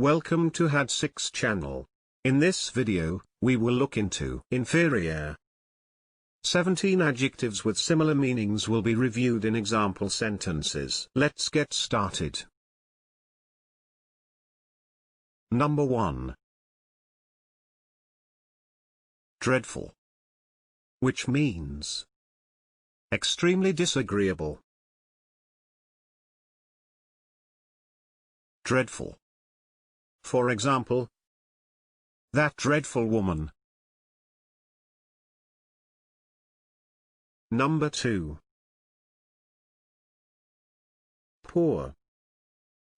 Welcome to had6 channel. In this video, we will look into inferior. 17 adjectives with similar meanings will be reviewed in example sentences. Let's get started. Number 1. Dreadful. Which means extremely disagreeable. Dreadful. For example, that dreadful woman. Number 2. Poor.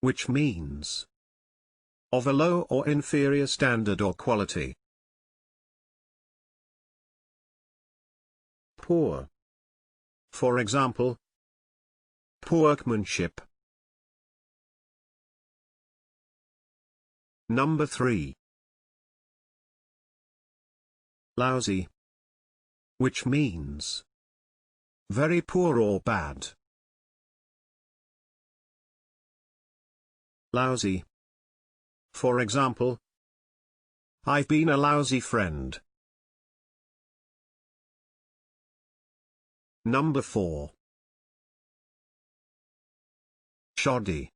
Which means of a low or inferior standard or quality. Poor. For example, poor workmanship. Number 3. Lousy. Which means very poor or bad. Lousy. For example, I've been a lousy friend. Number 4. Shoddy.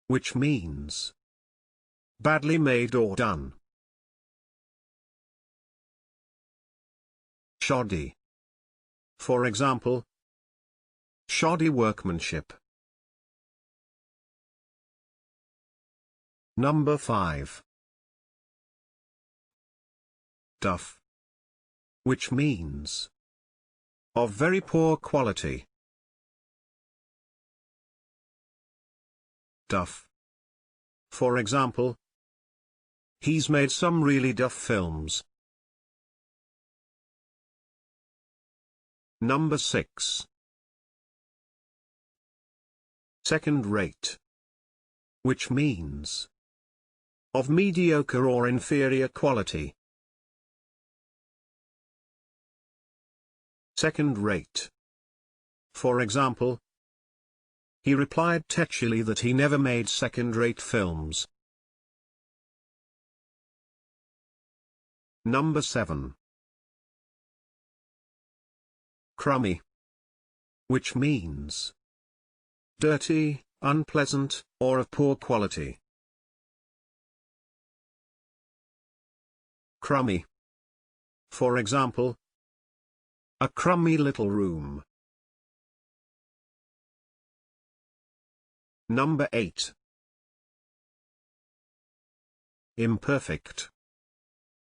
Which means badly made or done. Shoddy. For example, shoddy workmanship. Number 5. Duff. Which means of very poor quality. Duff. For example, he's made some really duff films. Number 6. Second rate. Which means of mediocre or inferior quality. Second rate. For example, he replied tetchily that he never made second-rate films. Number 7. Crummy. Which means dirty, unpleasant, or of poor quality. Crummy. For example, a crummy little room. Number 8. Imperfect.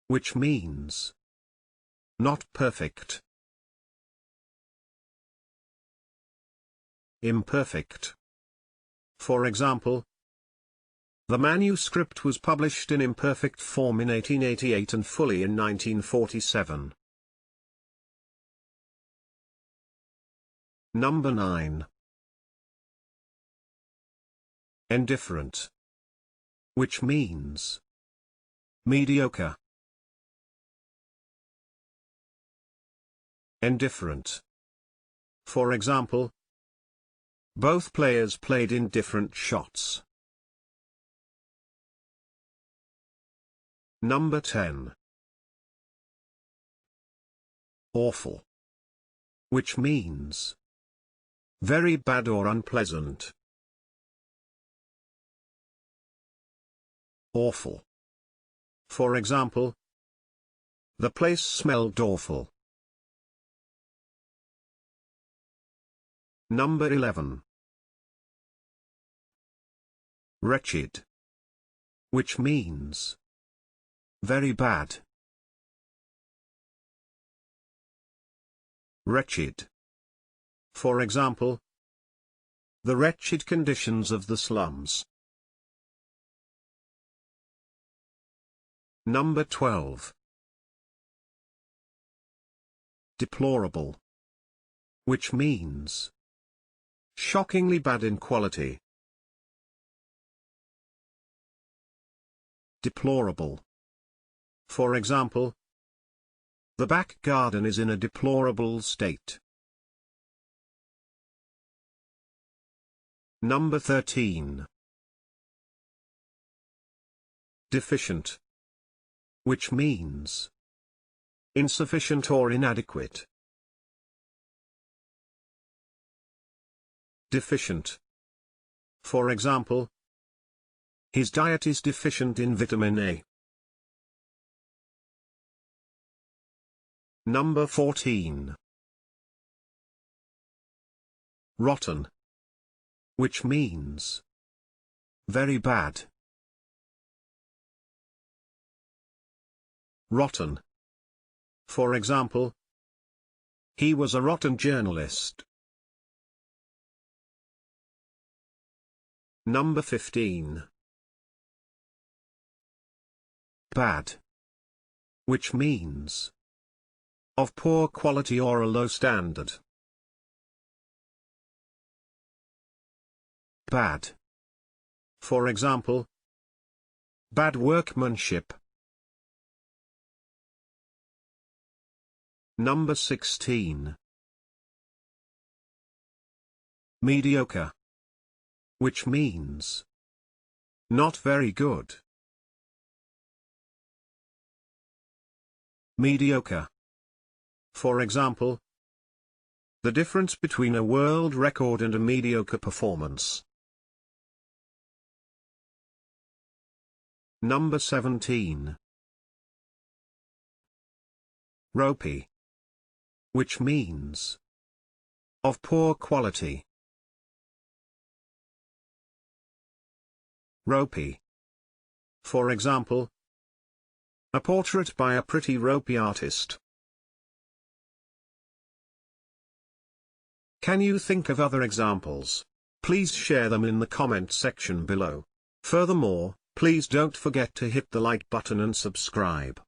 Which means not perfect. Imperfect. For example, the manuscript was published in imperfect form in 1888 and fully in 1947. Number 9. Indifferent. Which means mediocre. Indifferent. For example, both players played in different shots. Number 10. Awful. Which means very bad or unpleasant. Awful. For example, the place smelled awful. Number 11. Wretched. Which means very bad. Wretched. For example, the wretched conditions of the slums. Number 12. Deplorable. Which means shockingly bad in quality. Deplorable. For example, the back garden is in a deplorable state. Number 13. Deficient, which means insufficient or inadequate. Deficient. For example, his diet is deficient in vitamin A. Number 14. Rotten, which means very bad. Rotten. For example, he was a rotten journalist. Number 15. Bad, which means of poor quality or a low standard. Bad. For example, bad workmanship. Number 16. Mediocre, which means not very good. Mediocre. For example, the difference between a world record and a mediocre performance. Number 17. Ropey, which means of poor quality. Ropey. For example, a portrait by a pretty ropey artist. Can you think of other examples? Please share them in the comment section below. Furthermore, please don't forget to hit the like button and subscribe.